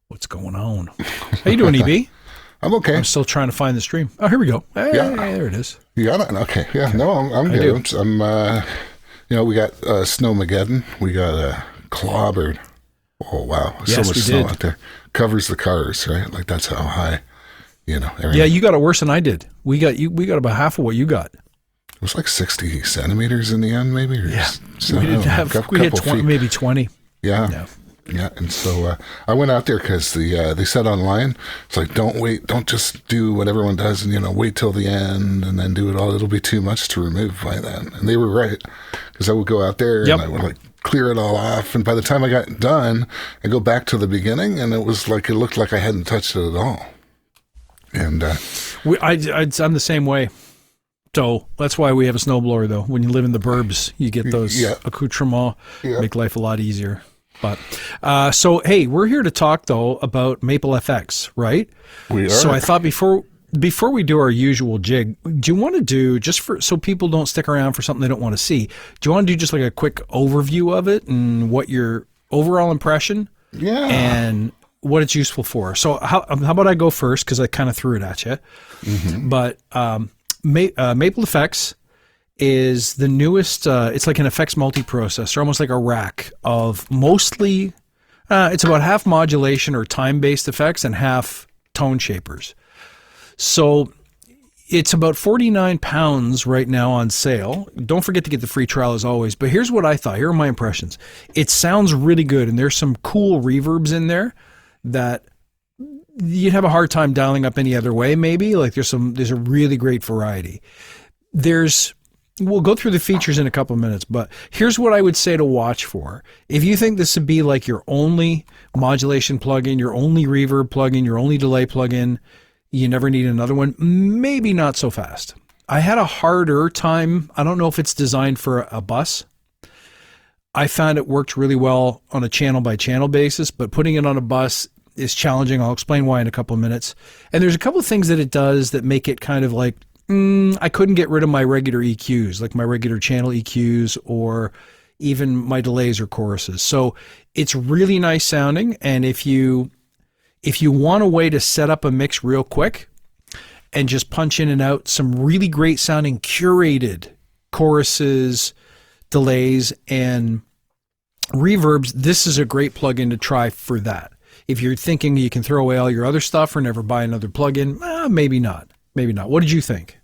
What's going on? How you doing, EB? I'm okay. I'm still trying to find the stream. Oh, here we go. Hey, there it is. You got it? Okay. Yeah. No, I'm good. I'm we got Snowmageddon. We got clobbered. Oh, wow. Yes, so much we snow did. out there. Covers the cars, right? Like that's how high, everything. Yeah, you got it worse than I did. We got about half of what you got. It was like 60 centimeters in the end, maybe? Or Yeah. so, We didn't have, we had 20, maybe 20. Yeah. Yeah, and so I went out there because they said online, it's like, don't just do what everyone does and, wait till the end and then do it all. It'll be too much to remove by then. And they were right, because I would go out there and I would clear it all off. And by the time I got done, I go back to the beginning and it looked like I hadn't touched it at all. And I'm the same way. So that's why we have a snowblower, though. When you live in the burbs, you get those accoutrements, make life a lot easier. But so, hey, we're here to talk, though, about Maple FX, right? We are. So I thought before we do our usual jig, do you want to do, just so people don't stick around for something they don't want to see, do you want to do just like a quick overview of it and what your overall impression and what it's useful for? So how about I go first, because I kind of threw it at you. Mm-hmm. But Maple FX is the newest, it's like an effects multiprocessor, almost like a rack of mostly, it's about half modulation or time-based effects and half tone shapers. So it's about 49 pounds right now on sale. Don't forget to get the free trial as always, but here's what I thought. Here are my impressions. It sounds really good, and there's some cool reverbs in there that you'd have a hard time dialing up any other way, maybe. Like there's a really great variety. We'll go through the features in a couple of minutes, but here's what I would say to watch for. If you think this would be like your only modulation plugin, your only reverb plugin, your only delay plugin, you never need another one, maybe not so fast. I had a harder time. I don't know if it's designed for a bus. I found it worked really well on a channel by channel basis, but putting it on a bus is challenging. I'll explain why in a couple of minutes. And there's a couple of things that it does that make it kind of like, I couldn't get rid of my regular EQs, like my regular channel EQs or even my delays or choruses. So it's really nice sounding. And if you want a way to set up a mix real quick and just punch in and out some really great sounding curated choruses, delays, and reverbs, this is a great plugin to try for that. If you're thinking you can throw away all your other stuff or never buy another plugin, maybe not. Maybe not. What did you think?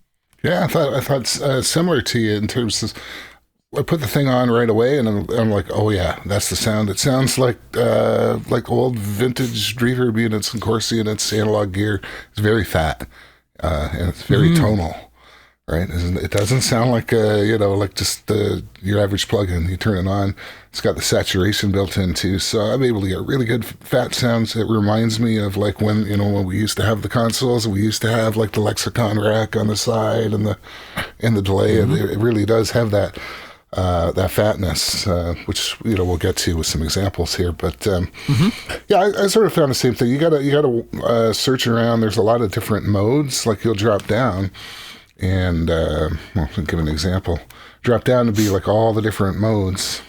Yeah, I thought similar to you in terms of, I put the thing on right away and I'm like, oh yeah, that's the sound. It sounds like old vintage reverb units and chorus units, analog gear. It's very fat and it's very tonal, right? It doesn't sound like like just your average plugin. You turn it on, it's got the saturation built in too, so I'm able to get really good fat sounds. It reminds me of like when we used to have the consoles and we used to have like the lexicon rack on the side and the delay. And it really does have that fatness, which we'll get to with some examples here. But I sort of found the same thing. You gotta search around. There's a lot of different modes. Like you'll drop down. And I'll give an example. Drop down to be like all the different modes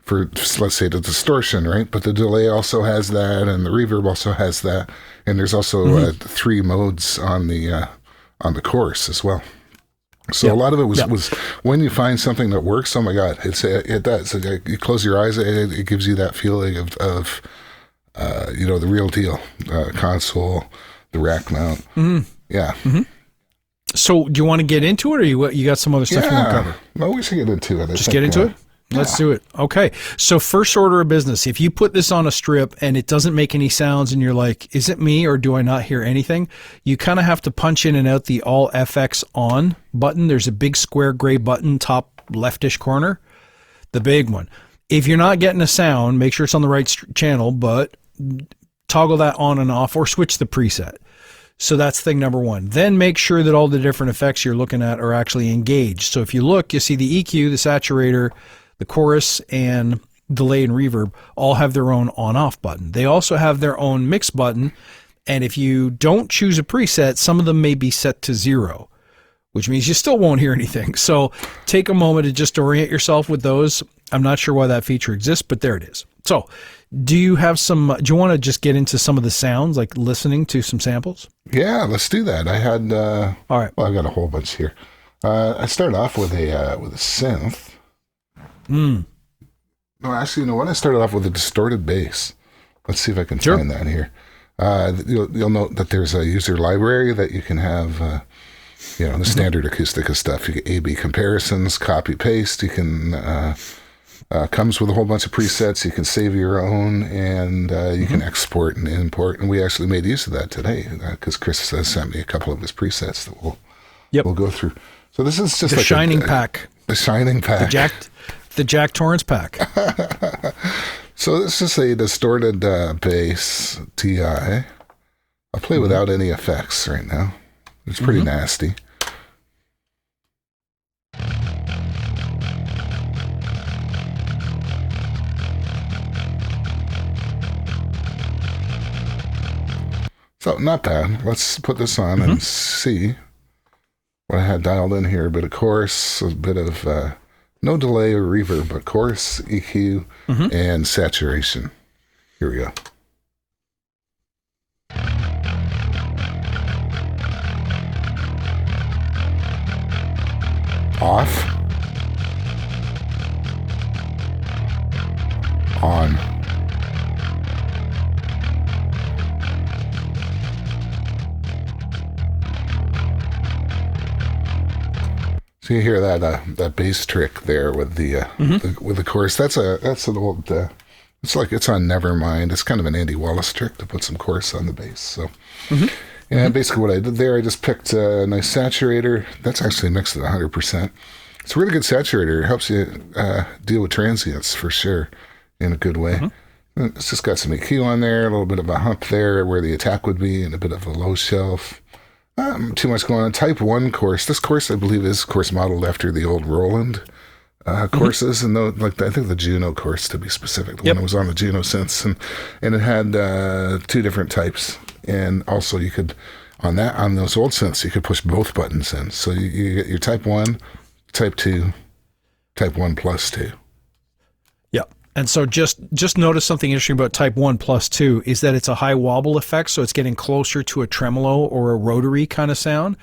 for, let's say, the distortion, right? But the delay also has that, and the reverb also has that, and there's also 3 modes on the chorus as well. So a lot of it was when you find something that works. Oh my God, it does. You close your eyes, it gives you that feeling of the real deal. Console, the rack mount, yeah. Mm-hmm. So do you want to get into it, or you got some other stuff you want to cover? No, we should get into it. Just get into it? Let's do it. Okay. So first order of business, if you put this on a strip and it doesn't make any sounds and you're like, is it me or do I not hear anything? You kind of have to punch in and out the All FX On button. There's a big square gray button, top leftish corner, the big one. If you're not getting a sound, make sure it's on the right channel, but toggle that on and off or switch the preset. So that's thing number one. Then make sure that all the different effects you're looking at are actually engaged. So if you look, you see the EQ, the saturator, the chorus, and delay and reverb all have their own on-off button. They also have their own mix button. And if you don't choose a preset, some of them may be set to 0, which means you still won't hear anything. So take a moment to just orient yourself with those. I'm not sure why that feature exists, but there it is. So Do you have some? Do you want to just get into some of the sounds, like listening to some samples? Yeah, let's do that. I had All right. well, I got a whole bunch here. I started off with a synth. Mm. No, actually, you know what? I started off with a distorted bass. Let's see if I can Sure. find that here. You'll note that there's a user library that you can have, the standard Acustica stuff. You get A/B comparisons, copy paste. You can comes with a whole bunch of presets. You can save your own, and you can export and import. And we actually made use of that today because Chris has sent me a couple of his presets that we'll go through. So this is just The like Shining Pack. The Shining Pack. The Jack Torrance Pack. So this is a distorted bass TI. I'll play without any effects right now. It's pretty nasty. So not bad. Let's put this on and see what I had dialed in here. A bit of chorus, a bit of no delay or reverb, but chorus, EQ, and saturation. Here we go. Off. On. So you hear that bass trick there with the chorus. That's an old. It's like it's on Nevermind. It's kind of an Andy Wallace trick to put some chorus on the bass. So, and basically what I did there, I just picked a nice saturator. That's actually mixed at 100%. It's a really good saturator. It helps you deal with transients for sure in a good way. It's just got some EQ on there, a little bit of a hump there where the attack would be, and a bit of a low shelf. Too much going on. Type 1 course. This course, I believe, is course modeled after the old Roland courses, and I think the Juno course, to be specific, the one that was on the Juno synths, and it had 2 different types, and also you could on those old synths you could push both buttons in. So you get your Type 1, Type 2, Type 1 plus 2. Yeah. And so just notice something interesting about Type 1 plus 2 is that it's a high wobble effect, so it's getting closer to a tremolo or a rotary kind of sound.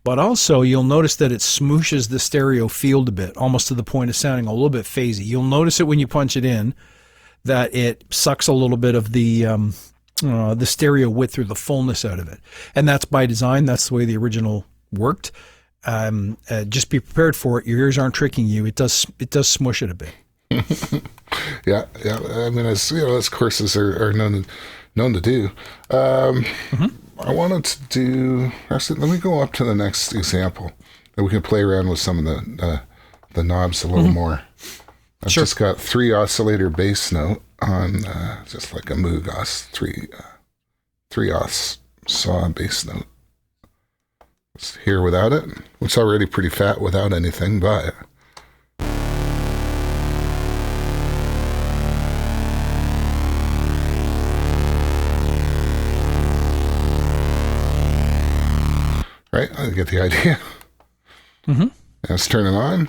But also you'll notice that it smooshes the stereo field a bit, almost to the point of sounding a little bit phasey. You'll notice it when you punch it in, that it sucks a little bit of the stereo width or the fullness out of it. And that's by design. That's the way the original worked. Just be prepared for it. Your ears aren't tricking you. It does smush it a bit. Yeah. I mean, as courses are known to do. I wanted to do. Actually, let me go up to the next example, and we can play around with some of the knobs a little more. I've just got 3 oscillator bass note on just like a Moog os 3 os saw bass note. It's here without it. It's already pretty fat without anything, but. Right, I get the idea. Let's turn it on.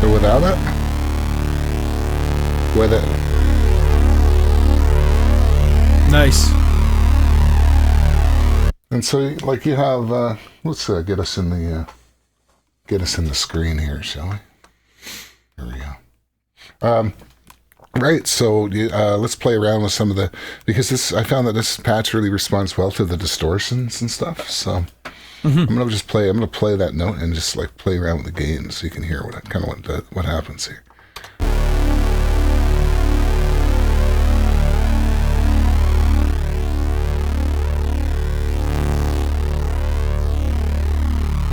But without it, with it. Nice. And so, like you have, let's get us in the screen here, shall we? Here we go. Right, so let's play around with some of because I found that this patch really responds well to the distortions and stuff. So I'm gonna play that note and just like play around with the gain so you can hear what happens here.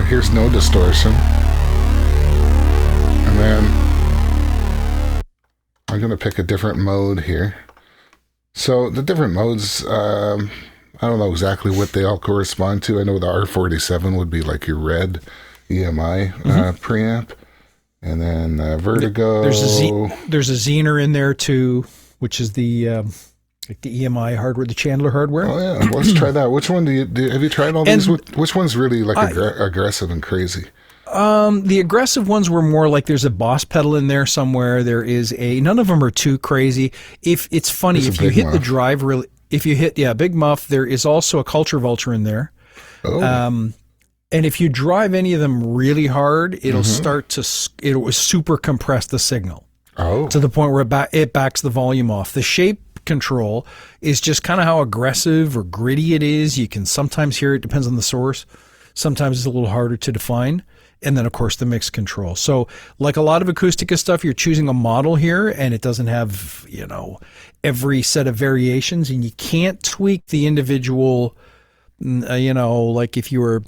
Here's no distortion, and then I'm going to pick a different mode here. So the different modes, I don't know exactly what they all correspond to. I know the R47 would be like your red EMI preamp. And then Vertigo. There's a Zener in there too, which is the like the EMI hardware, the Chandler hardware. Oh yeah, let's try that. Which one have you tried all these? Which one's really like aggressive and crazy? The aggressive ones were more like there's a boss pedal in there somewhere. There is none of them are too crazy. If it's funny, There's if a you big hit the muff. drive really, if you hit, big muff, there is also a culture vulture in there. Oh, And if you drive any of them really hard, it'll start to, it will super compress the signal oh, to the point where it backs the volume off. The shape control is just kind of how aggressive or gritty it is. You can sometimes hear it, depends on the source. Sometimes it's a little harder to define. And then, of course, the mix control. So like a lot of Acustica stuff, you're choosing a model here and it doesn't have, every set of variations, and you can't tweak the individual, like if you were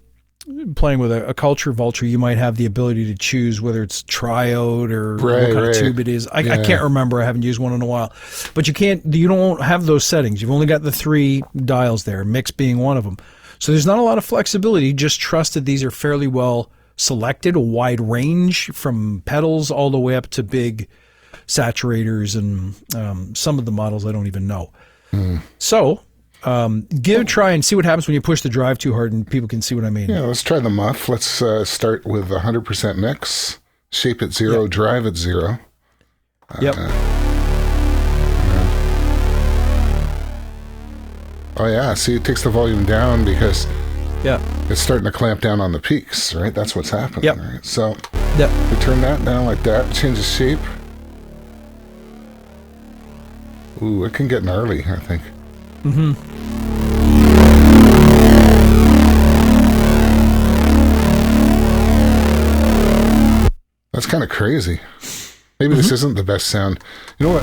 playing with a culture vulture, you might have the ability to choose whether it's triode or what kind of tube it is. I can't remember. I haven't used one in a while. But you don't have those settings. You've only got the 3 dials there, mix being one of them. So there's not a lot of flexibility. Just trust that these are fairly well selected, a wide range from pedals all the way up to big saturators, and some of the models I don't even know. So give it a try and see what happens when you push the drive too hard, and people can see what I mean. yeah. Let's try the muff. Let's start with 100% mix, shape at 0, drive at 0. Yep. Oh yeah, see, it takes the volume down because Yeah. it's starting to clamp down on the peaks, right? That's what's happening. Yep. Right? So Yep. we turn that down like that, change the shape. Ooh, it can get gnarly, I think. That's kind of crazy. Maybe this isn't the best sound. You know what?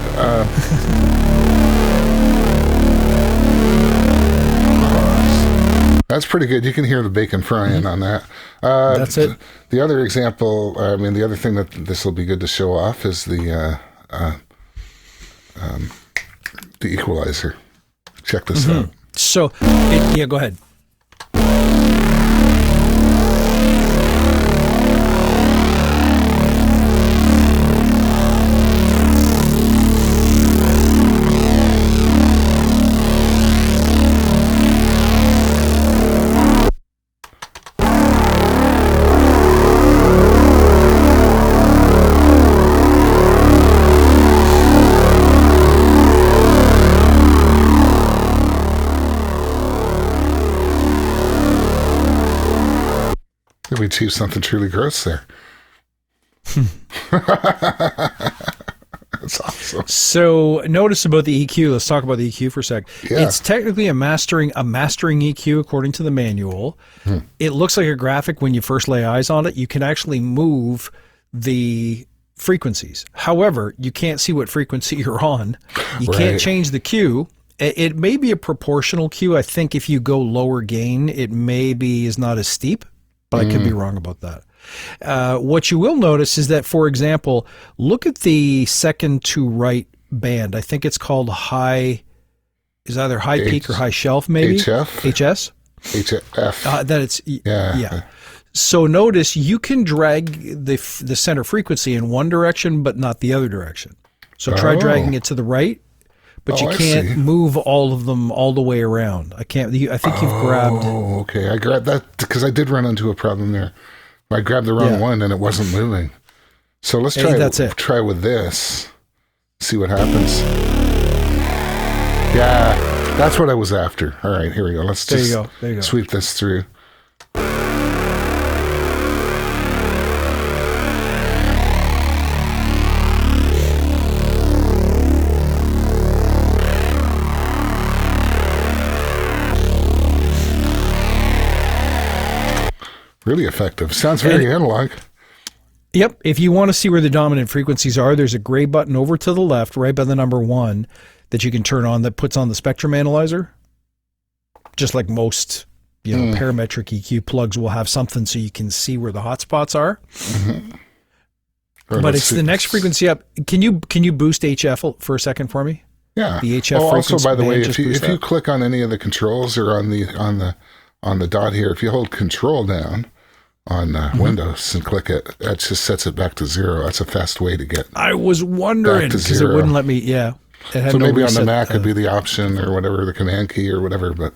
That's pretty good. You can hear the bacon frying on that. That's it. The other example, the other thing that this will be good to show off is the equalizer. Check this out. So, go ahead. We achieved something truly gross there. That's awesome. So notice about the EQ. Let's talk about the EQ for a sec. Yeah. It's technically a mastering EQ according to the manual. It looks like a graphic when you first lay eyes on it. You can actually move the frequencies. However, you can't see what frequency you're on. You can't change the Q. It may be a proportional Q. I think if you go lower gain, it maybe is not as steep, but I could be wrong about that. What you will notice is that, for example, look at the second to right band. I think it's called high, is either high peak or high shelf, maybe? HS? HF. That it's, yeah. So notice you can drag the center frequency in one direction, but not the other direction. So try dragging it to the right, but you can't move all of them all the way around. I think you've grabbed. Oh, okay. I grabbed that because I did run into a problem there. I grabbed the wrong one and it wasn't moving. So let's try with this. See what happens. Yeah, that's what I was after. All right, here we go. Let's just sweep this through. Really effective. Sounds very analog. Yep. If you want to see where the dominant frequencies are, there's a gray button over to the left, right by the number 1, that you can turn on that puts on the spectrum analyzer. Just like most, parametric EQ plugs will have something so you can see where the hotspots are. But it's the next frequency up. Can you boost HF for a second for me? Yeah. The HF frequency. Also, by the way, if you click on any of the controls or on the dot here, if you hold Control down on Windows and click it, that just sets it back to 0. That's a fast way to get. I was wondering because it wouldn't let me. Yeah. So maybe on the Mac it'd be the option or whatever, the command key or whatever. But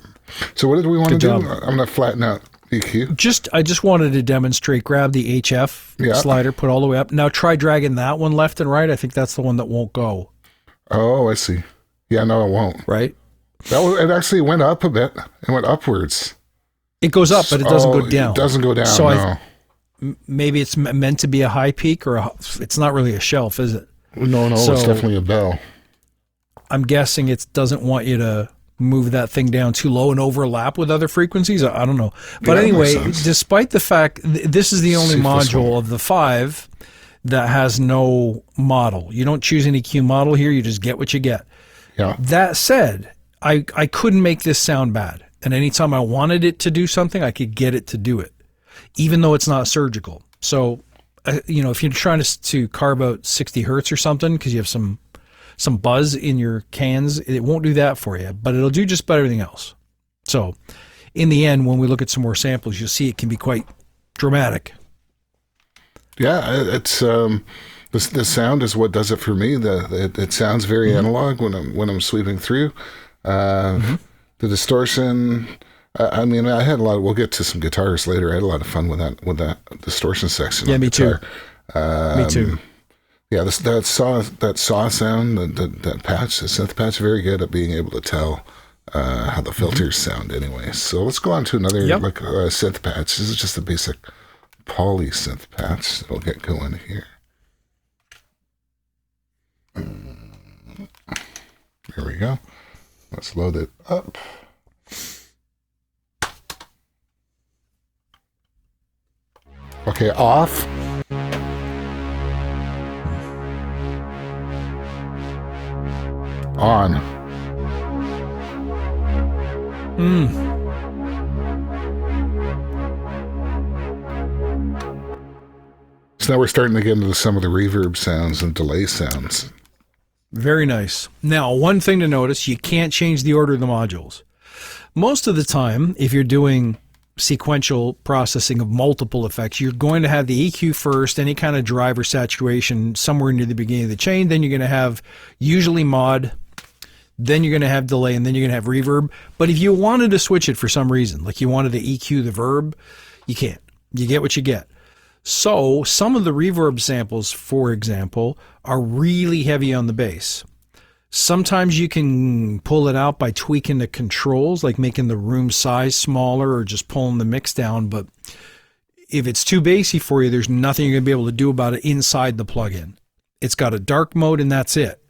so what did we want to do? I'm going to flatten out EQ. I just wanted to demonstrate. Grab the HF slider, put all the way up. Now try dragging that one left and right. I think that's the one that won't go. Oh, I see. Yeah, no, it won't. Right? It actually went up a bit. It went upwards. It goes up, but it doesn't go down. It doesn't go down, so no. Maybe it's meant to be a high peak, or it's not really a shelf, is it? No, so, it's definitely a bell. I'm guessing it doesn't want you to move that thing down too low and overlap with other frequencies. I don't know. But anyway, despite the fact this is the only module of the 5 that has no model. You don't choose an EQ model here. You just get what you get. Yeah. That said, I couldn't make this sound bad. And anytime I wanted it to do something, I could get it to do it, even though it's not surgical. So, if you're trying to carve out 60 hertz or something because you have some buzz in your cans, it won't do that for you, but it'll do just about everything else. So, in the end, when we look at some more samples, you'll see it can be quite dramatic. Yeah, it's the sound is what does it for me. It sounds very analog when I'm sweeping through. The distortion, I mean, I had a lot. We'll get to some guitars later. I had a lot of fun with that distortion section. Yeah, me too. Me too. Yeah, that saw sound, that patch, the synth patch, very good at being able to tell how the filters sound. Anyway, so let's go on to another synth patch. This is just a basic poly synth patch. We'll get going here. There we go. Let's load it up. Okay, off. On. So now we're starting to get into some of the reverb sounds and delay sounds. Very nice. Now, one thing to notice, you can't change the order of the modules. Most of the time, if you're doing sequential processing of multiple effects, you're going to have the EQ first, any kind of driver saturation somewhere near the beginning of the chain, then you're going to have usually mod, then you're going to have delay, and then you're going to have reverb. But if you wanted to switch it for some reason, like you wanted to EQ the verb, you can't. You get what you get. So some of the reverb samples, for example, are really heavy on the bass. Sometimes you can pull it out by tweaking the controls, like making the room size smaller or just pulling the mix down. But if it's too bassy for you, there's nothing you're going to be able to do about it inside the plugin. It's got a dark mode and that's it.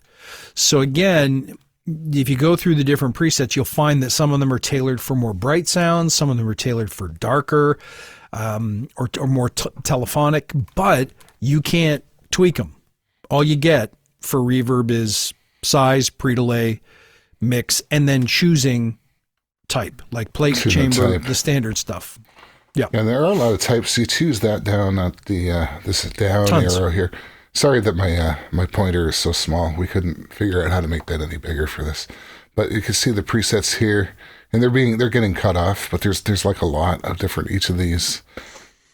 So again, if you go through the different presets, you'll find that some of them are tailored for more bright sounds, some of them are tailored for darker or more telephonic, but you can't tweak them. All you get for reverb is size, pre-delay, mix, and then choosing type, like plate, chamber, the standard stuff. Yeah. And there are a lot of types. You choose that down at the this down arrow here. Sorry that my pointer is so small. We couldn't figure out how to make that any bigger for this. But you can see the presets here, and they're getting cut off, but there's like a lot of different each of these.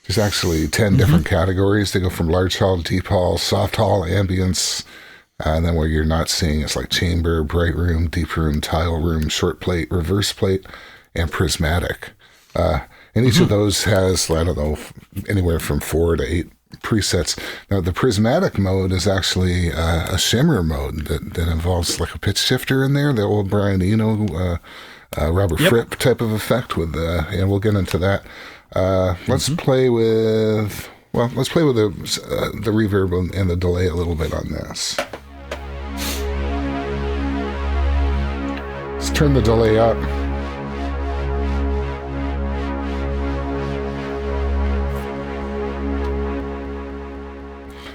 There's actually 10 different categories. They go from large hall to deep hall, soft hall, ambience, and then where you're not seeing it's like chamber, bright room, deep room, tile room, short plate, reverse plate, and prismatic. And each of those has, I don't know, anywhere from 4 to 8 presets. Now, the prismatic mode is actually a shimmer mode that involves like a pitch shifter in there, the old Brian Eno, Robert Fripp type of effect with, and we'll get into that. Let's play with the reverb and the delay a little bit on this. Let's turn the delay up.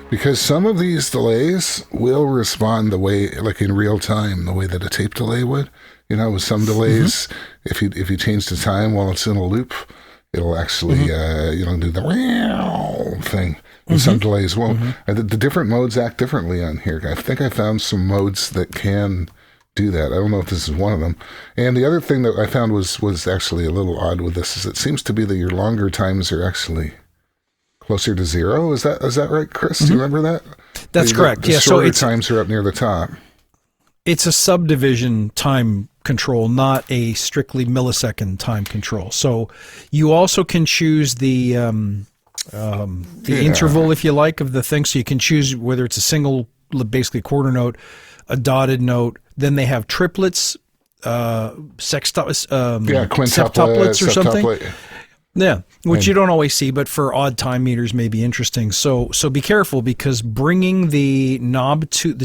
Because some of these delays will respond the way, like in real time, the way that a tape delay would. You know, with some delays, if you change the time while it's in a loop, it'll actually, do the wow thing. And some delays won't. The different modes act differently on here. I think I found some modes that can do that. I don't know if this is one of them. And the other thing that I found was actually a little odd with this is it seems to be that your longer times are actually closer to 0. Is that right, Chris? Do you remember that? That's correct. The shorter times are up near the top. It's a subdivision time control, not a strictly millisecond time control. So you also can choose the interval, if you like, of the thing. So you can choose whether it's a single, basically quarter note, a dotted note. Then they have triplets, septuplets or something. Yeah, which you don't always see, but for odd time meters may be interesting. So be careful, because bringing the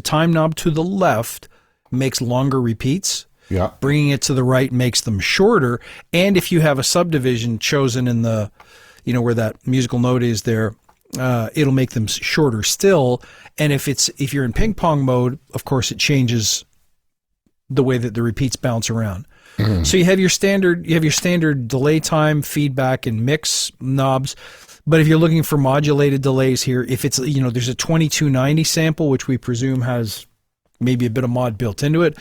time knob to the left makes longer repeats. Yeah. Bringing it to the right makes them shorter. And if you have a subdivision chosen in the, where that musical note is there, it'll make them shorter still. And if you're in ping pong mode, of course, it changes the way that the repeats bounce around. Mm-hmm. So you have your standard delay time, feedback, and mix knobs. But if you're looking for modulated delays here, if it's, there's a 2290 sample, which we presume has maybe a bit of mod built into it,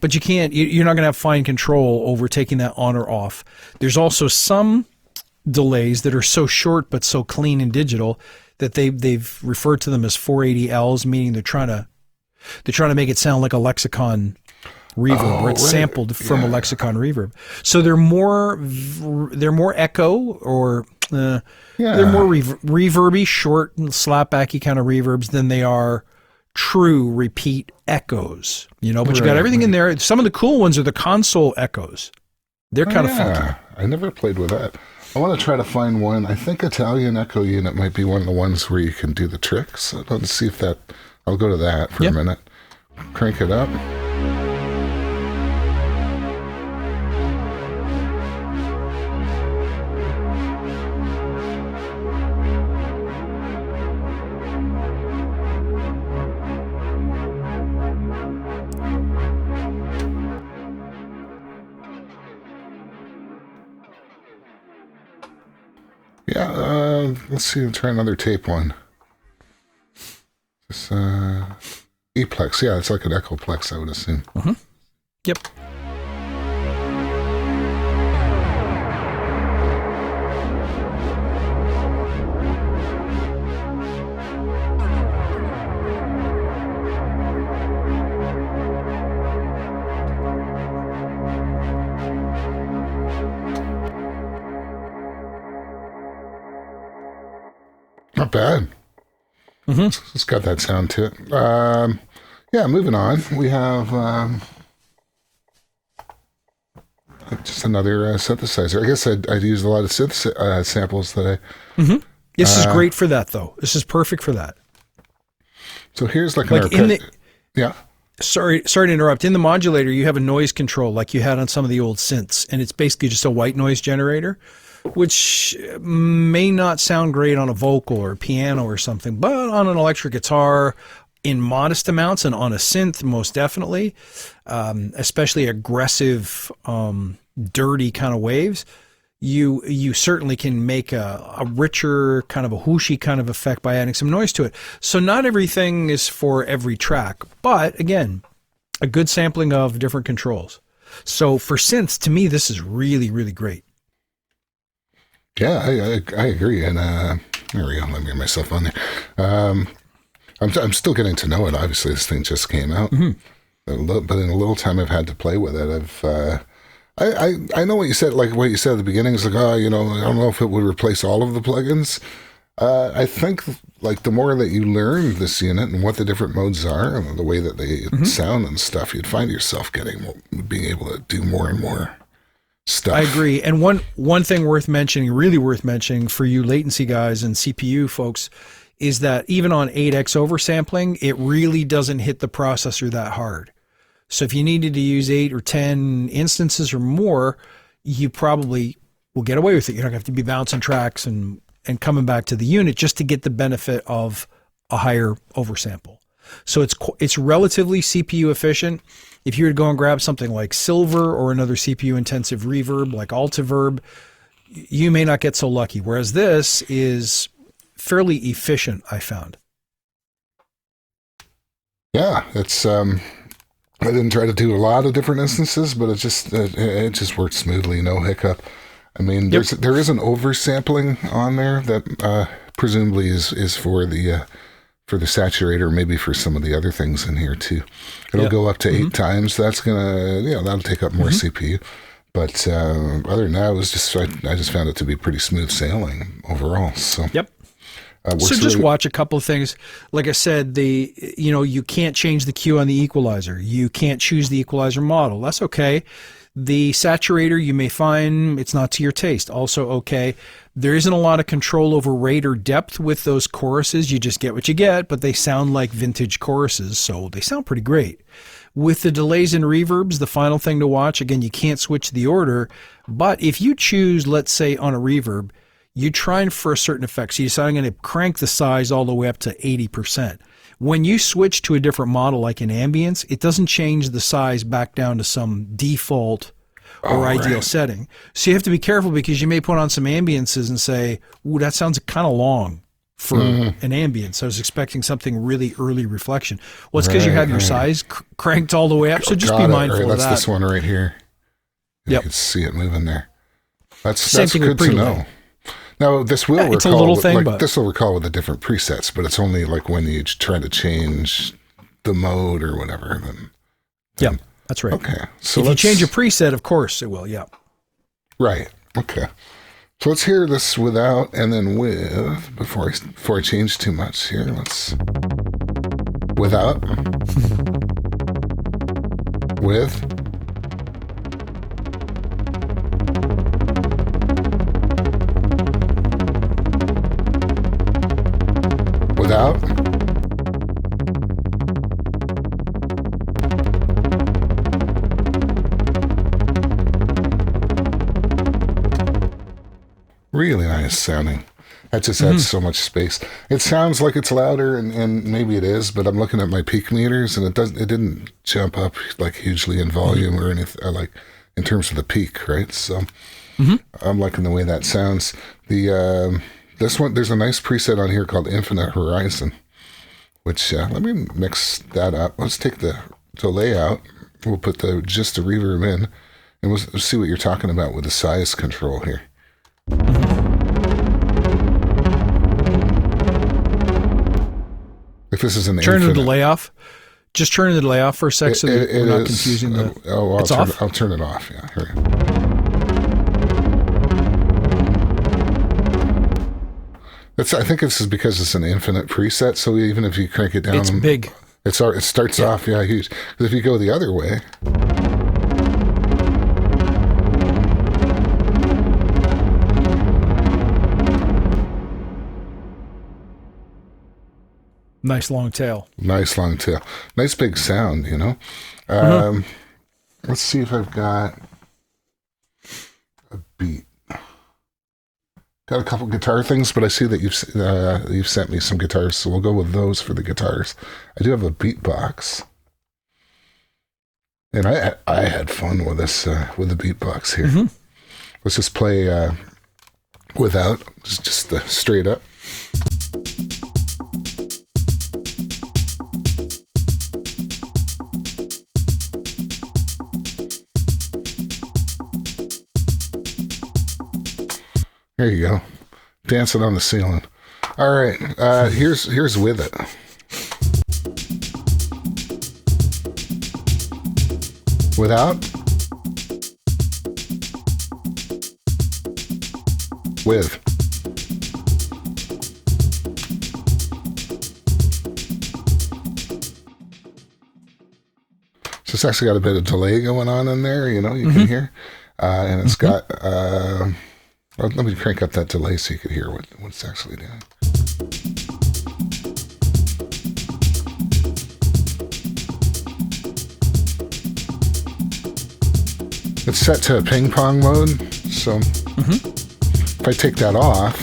but you're not going to have fine control over taking that on or off. There's also some delays that are so short but so clean and digital that they've referred to them as 480Ls, meaning they're trying to make it sound like a Lexicon reverb, or it's sampled from a Lexicon reverb. So they're more echo, or they're more reverby, short, slapbacky kind of reverbs than they are true repeat echoes. But you got everything in there. Some of the cool ones are the console echoes. They're kind of funky. I never played with that. I want to try to find one. I think Italian Echo Unit might be one of the ones where you can do the tricks. Let's see if I'll go to that for a minute. Crank it up. Yeah, let's see. Try another tape one. This E-plex. Yeah, it's like an Echoplex, I would assume. Mm-hmm. Yep. Not bad. Mm-hmm. It's got that sound to it. Moving on. We have just another synthesizer. I guess I'd used a lot of samples today. Mm-hmm. This is great for that, though. This is perfect for that. So here's an yeah. Sorry to interrupt. In the modulator, you have a noise control like you had on some of the old synths, and it's basically just a white noise generator, which may not sound great on a vocal or a piano or something, but on an electric guitar in modest amounts, and on a synth, most definitely, especially aggressive, dirty kind of waves, you certainly can make a richer, kind of a whooshy kind of effect by adding some noise to it. So not everything is for every track, but again, a good sampling of different controls. So for synths, to me, this is really, really great. Yeah, I agree. And there we go. Let me get myself on there. I'm still getting to know it. Obviously, this thing just came out, but in a little time I've had to play with it, I know what you said. Like what you said at the beginning is like, I don't know if it would replace all of the plugins. I think like the more that you learn this unit and what the different modes are and the way that they sound and stuff, you'd find yourself being able to do more and more stuff. I agree. And one thing really worth mentioning for you latency guys and CPU folks, is that even on 8x oversampling, it really doesn't hit the processor that hard. So if you needed to use 8 or 10 instances or more, you probably will get away with it. You're not going to have to be bouncing tracks and coming back to the unit just to get the benefit of a higher oversample. So it's relatively CPU efficient. If you were to go and grab something like Silver or another CPU intensive reverb like Altiverb, you may not get so lucky. Whereas this is fairly efficient, I found. Yeah, it's I didn't try to do a lot of different instances, but it just worked smoothly, no hiccup. I mean, there is an oversampling on there that presumably is for the for the saturator, maybe for some of the other things in here too. It'll go up to 8 times. That's gonna, that'll take up more CPU. But other than that, it was just I just found it to be pretty smooth sailing overall. So Yep. So just watch a couple of things. Like I said, you can't change the Q on the equalizer. You can't choose the equalizer model. That's okay. The saturator, you may find it's not to your taste. Also okay. There isn't a lot of control over rate or depth with those choruses. You just get what you get, but they sound like vintage choruses, so they sound pretty great. With the delays and reverbs, the final thing to watch, again, you can't switch the order, but if you choose, let's say on a reverb, you're trying for a certain effect. So you decide I'm going to crank the size all the way up to 80%. When you switch to a different model, like in ambience, it doesn't change the size back down to some default or ideal setting. So you have to be careful because you may put on some ambiences and say, ooh, that sounds kind of long for an ambience. I was expecting something really early reflection. Well, it's because you have your size cranked all the way up. So just be mindful of that. That's this one right here. You can see it moving there. That's good to know. Now, this will recall, it's a little thing, but this will recall with the different presets, but it's only like when you try to change the mode or whatever. Then that's right. Okay. So if you change a preset, of course it will. Yeah. Right. Okay. So let's hear this without and then with, before I change too much here. Let's without, with, without, really nice sounding. That just adds so much space. It sounds like it's louder, and maybe it is, but I'm looking at my peak meters, and it didn't jump up like hugely in volume or anything, like in terms of the peak, right? So I'm liking the way that sounds. This one, there's a nice preset on here called Infinite Horizon, which let me mix that up. Let's take the delay out. We'll put just the reverb in, and we'll see what you're talking about with the size control here. If this is an turn the delay off. Just turn the delay off for a sec so that we're not confusing the. I'll turn it off. Yeah. Here. I think this is because it's an infinite preset. So even if you crank it down, it's big. It starts off huge. Because if you go the other way. Nice long tail. Nice long tail. Nice big sound, Let's see if I've got a beat. Got a couple guitar things, but I see that you've sent me some guitars, so we'll go with those for the guitars. I do have a beatbox. And I had fun with this, with the beatbox here. Let's just play without, just straight up. There you go. Dancing on the ceiling. All right. Here's with it. Without. With. So it's actually got a bit of delay going on in there, you can hear. And it's got... let me crank up that delay so you can hear what it's actually doing. It's set to ping pong mode, so if I take that off,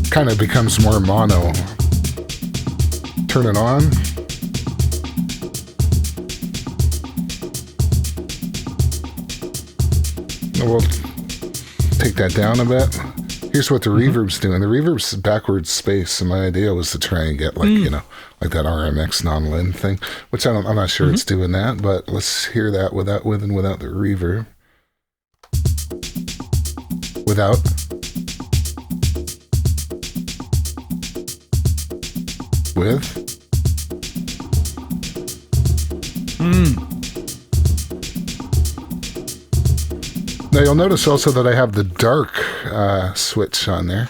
it kind of becomes more mono. Turn it on. We'll take that down a bit. Here's what the reverb's doing. The reverb's backwards space, and my idea was to try and get like that RMX non-lin thing, which I'm not sure it's doing that, but let's hear that with and without the reverb. Without. with. Now you'll notice also that I have the dark switch on there,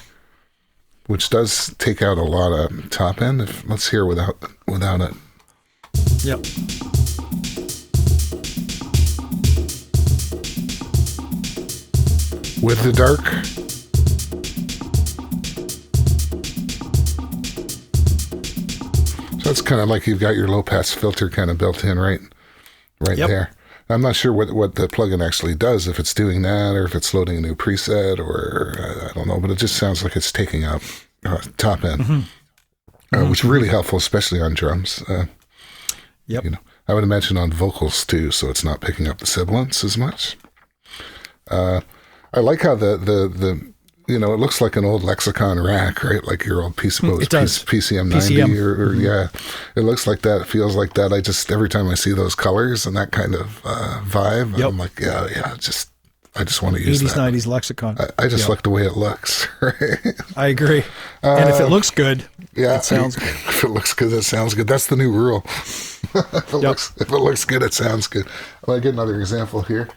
which does take out a lot of top end. Let's hear without it. Yep. With the dark. So it's kind of like you've got your low pass filter kind of built in right Yep. there. I'm not sure what the plugin actually does, if it's doing that or if it's loading a new preset or I don't know, but it just sounds like it's taking up top end, which is really helpful, especially on drums. Yep. You know, I would imagine on vocals too, so it's not picking up the sibilance as much. I like how the it looks like an old lexicon rack, right? Like your old PCM 90 or yeah, it looks like that. It feels like that. Every time I see those colors and that kind of vibe, I'm like, yeah, I just want to use 80s, that. 90s lexicon. I just like the way it looks, right? I agree. And if it looks good, yeah, it sounds good. If it looks good, it sounds good. That's the new rule. If it looks good, it sounds good. I'll get another example here.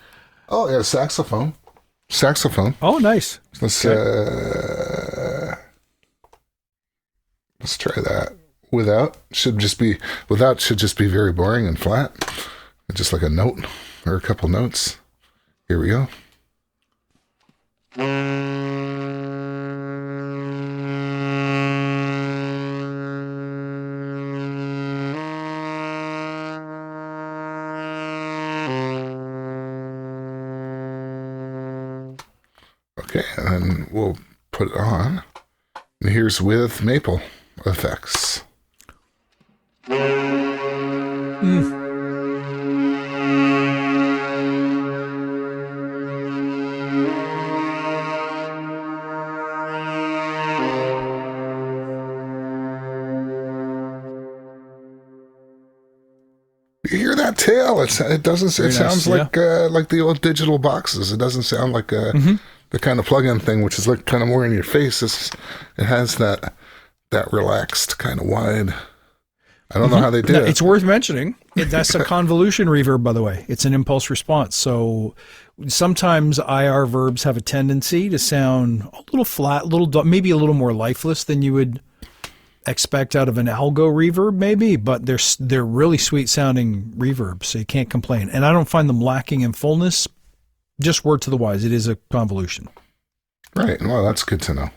Oh, yeah, saxophone. Oh, nice. Let's try that. Without should just be very boring and flat, just like a note or a couple notes. Here we go. Okay, and then we'll put it on. And here's with maple effects. You hear that tail? It doesn't. Very it sounds nice, like the old digital boxes. It doesn't sound like the kind of plug-in thing, which is like kind of more in your face. It has that relaxed kind of wide. I don't know how they do it. It's worth mentioning. That's a convolution reverb, by the way. It's an impulse response. So sometimes IR verbs have a tendency to sound a little flat, maybe a little more lifeless than you would expect out of an algo reverb, maybe, but they're really sweet sounding reverbs, so you can't complain. And I don't find them lacking in fullness. Just word to the wise, it is a convolution. Right. Well, that's good to know.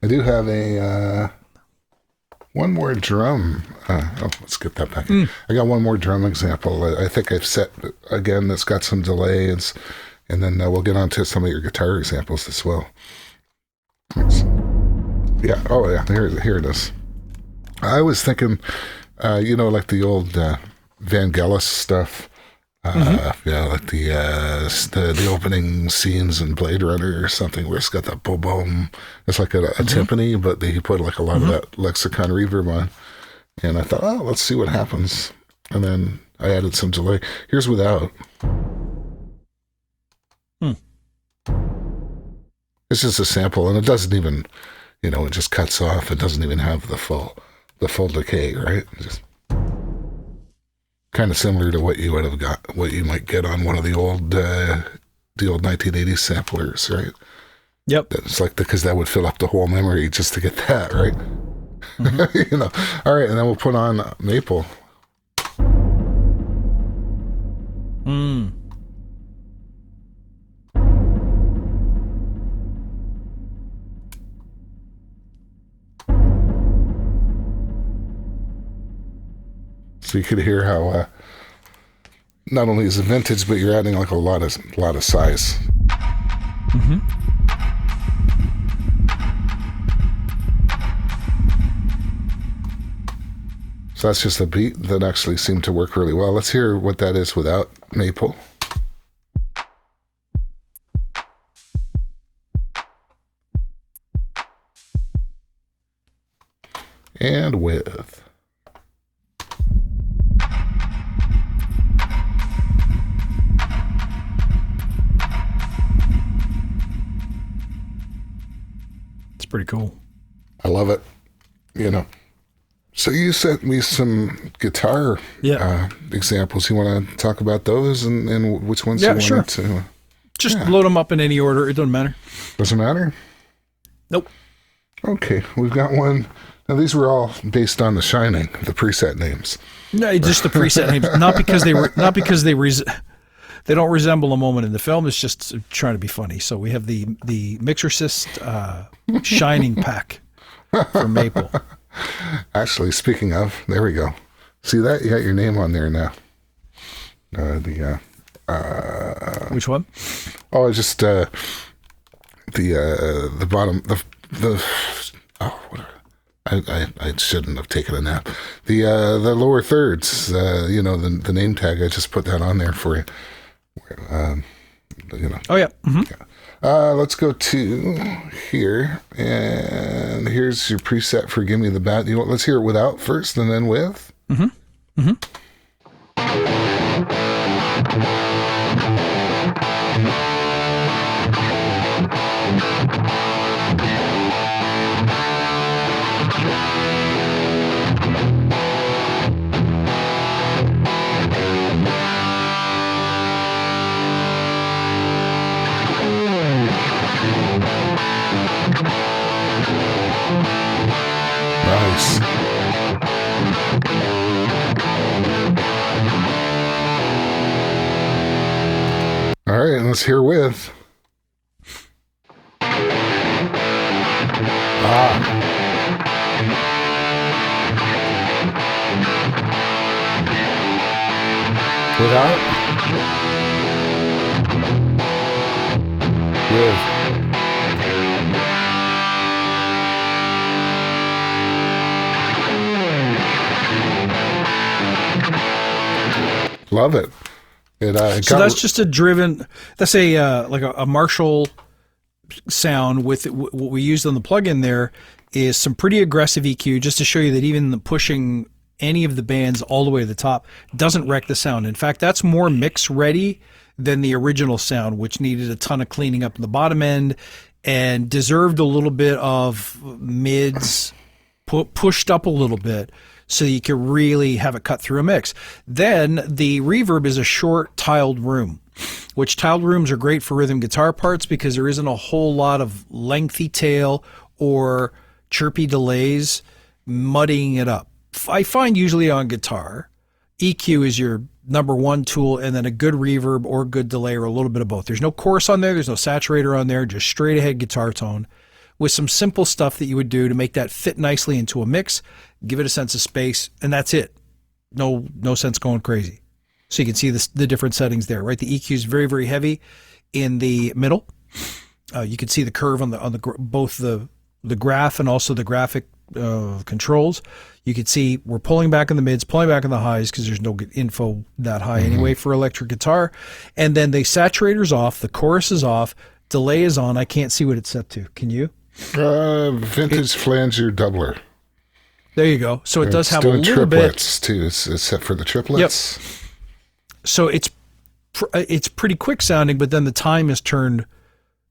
I do have a one more drum. Let's get that back. I got one more drum example. I think I've set again. That's got some delay, and then we'll get on to some of your guitar examples as well. Yeah. Oh, yeah. Here it is. I was thinking, like the old Vangelis stuff. Yeah, like the opening scenes in Blade Runner or something, where it's got that boom boom. It's like a timpani, but he put like a lot of that lexicon reverb on. And I thought, oh, let's see what happens. And then I added some delay. Here's without. It's just a sample, and it doesn't even, it just cuts off. It doesn't even have the full decay, right? Just kind of similar to what you would have got, what you might get on one of the old 1980s samplers, right? Yep. It's like because that would fill up the whole memory just to get that, right? All right, and then we'll put on maple. So you could hear how not only is it vintage, but you're adding like a lot of size. So that's just a beat that actually seemed to work really well. Let's hear what that is without maple. And with. It's pretty cool. I love it. So you sent me some guitar examples. You want to talk about those and which ones you wanted to? Just load them up in any order. It doesn't matter. Doesn't matter? Nope. Okay, we've got one. Now, these were all based on The Shining, the preset names. No, just the preset names. Not because they don't resemble a moment in the film. It's just trying to be funny. So we have the Mixercist Shining pack for Maple. Actually, speaking of, there we go. See that? You got your name on there now. Which one? Oh, just the bottom. I shouldn't have taken a nap. The lower thirds. The name tag. I just put that on there for you. Oh yeah. Mm-hmm. Yeah. Let's go to here, and here's your preset for "Give Me the Bat." Let's hear it without first, and then with. Mm-hmm. Mm-hmm. Nice. All right, and let's hear with. Without. With. Love it. So that's just a driven. That's a like a Marshall sound with what we used on the plug-in. There is some pretty aggressive EQ, just to show you that even the pushing any of the bands all the way to the top doesn't wreck the sound. In fact, that's more mix ready than the original sound, which needed a ton of cleaning up in the bottom end and deserved a little bit of mids pushed up a little bit, so you can really have it cut through a mix. Then the reverb is a short tiled room, which tiled rooms are great for rhythm guitar parts because there isn't a whole lot of lengthy tail or chirpy delays muddying it up. I find usually on guitar, EQ is your number one tool, and then a good reverb or good delay or a little bit of both. There's no chorus on there. There's no saturator on there, just straight ahead guitar tone with some simple stuff that you would do to make that fit nicely into a mix, give it a sense of space, and that's it. No sense going crazy. So you can see the different settings there, right? The EQ is very, very heavy in the middle. You can see the curve on both the graph and also the graphic controls. You can see we're pulling back in the mids, pulling back in the highs because there's no info that high anyway for electric guitar. And then the saturator's off, the chorus is off, delay is on. I can't see what it's set to. Can you? Vintage flanger doubler. There you go. So it does have a little triplets bit too. It's set for the triplets. Yep. So it's pretty quick sounding, but then the time is turned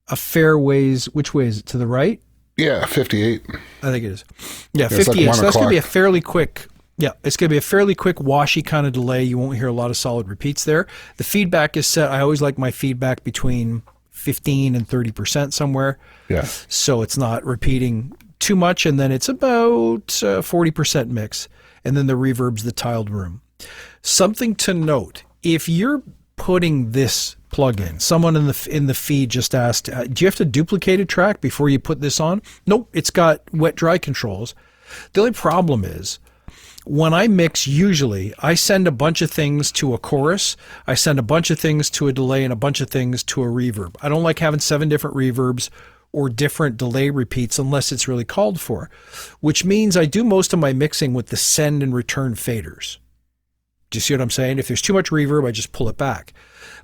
a fair ways. Which way is it? To the right? Yeah, 58. I think it is. Yeah, 58. Like so that's going to be a fairly quick. Yeah, it's going to be a fairly quick, washy kind of delay. You won't hear a lot of solid repeats there. The feedback is set. I always like my feedback between 15 and 30% somewhere. Yeah. So it's not repeating too much, and then it's about 40% mix, and then the reverb's the tiled room. Something to note: if you're putting this plug-in, someone in the feed just asked, do you have to duplicate a track before you put this on? Nope, it's got wet-dry controls. The only problem is, when I mix, usually I send a bunch of things to a chorus, I send a bunch of things to a delay, and a bunch of things to a reverb. I don't like having 7 different reverbs or different delay repeats unless it's really called for, which means I do most of my mixing with the send and return faders. Do you see what I'm saying? If there's too much reverb, I just pull it back.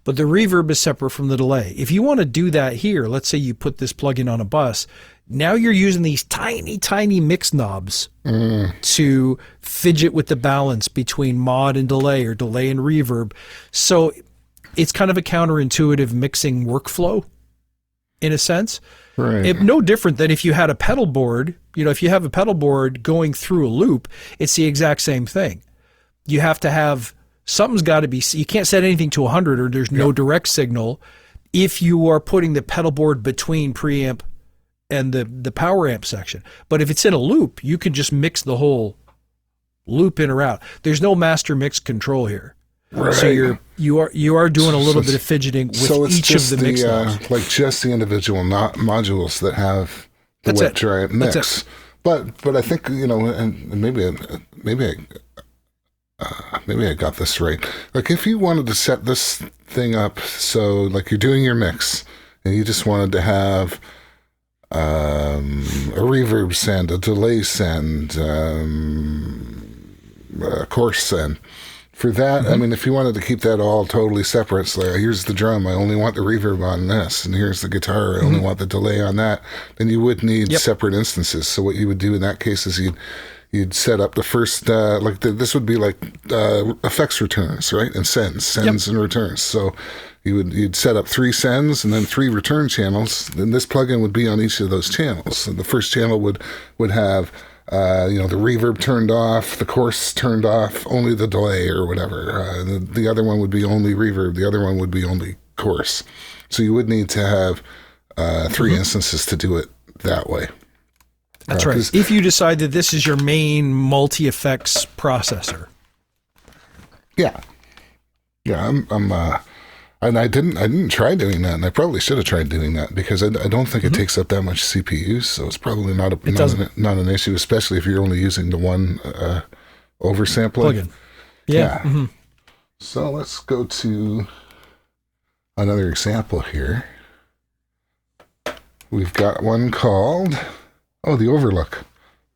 But the reverb is separate from the delay. If you want to do that here, let's say you put this plug-in on a bus, now you're using these tiny, tiny mix knobs to fidget with the balance between mod and delay or delay and reverb. So it's kind of a counterintuitive mixing workflow in a sense. Right. No different than if you had a pedal board If you have a pedal board going through a loop, it's the exact same thing. You have to have, something's got to be, you can't set anything to 100 or there's no direct signal if you are putting the pedal board between preamp and the power amp section. But if it's in a loop, you can just mix the whole loop in or out. There's no master mix control here. Right. So you are doing a little bit of fidgeting with each of the mix knobs. Like just the individual modules that have the wet dry mix. But I think, and maybe I got this right. Like if you wanted to set this thing up so like you're doing your mix and you just wanted to have a reverb send, a delay send, a chorus send. For that, I mean, if you wanted to keep that all totally separate, it's like, here's the drum, I only want the reverb on this, and here's the guitar, I only want the delay on that, then you would need separate instances. So what you would do in that case is you'd set up the first, this would be like effects returns, right? And sends and returns. So you'd set up 3 sends and then 3 return channels. Then this plugin would be on each of those channels. So the first channel would have the reverb turned off, the chorus turned off, only the delay or whatever. The other one would be only reverb. The other one would be only chorus. So you would need to have 3 instances to do it that way. That's right. If you decide that this is your main multi-effects processor. Yeah. Yeah, and I didn't try doing that, and I probably should have tried doing that because I don't think it takes up that much CPU, so it's probably not an issue, especially if you're only using the one oversampling. Plugin. Yeah. Mm-hmm. So let's go to another example here. We've got one called, the Overlook.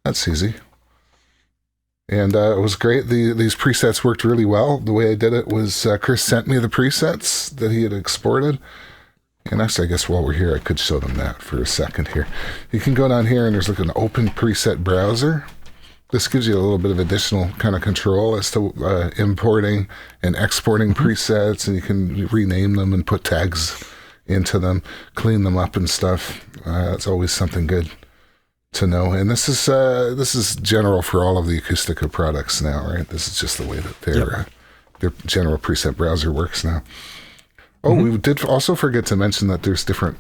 That's easy. And it was great. These presets worked really well. The way I did it was Chris sent me the presets that he had exported. And actually, I guess while we're here, I could show them that for a second here. You can go down here and there's like an open preset browser. This gives you a little bit of additional kind of control as to importing and exporting presets. And you can rename them and put tags into them, clean them up and stuff. It's always something good to know. And this is general for all of the Acustica products now, right? This is just the way that their general preset browser works now. We did also forget to mention that there's different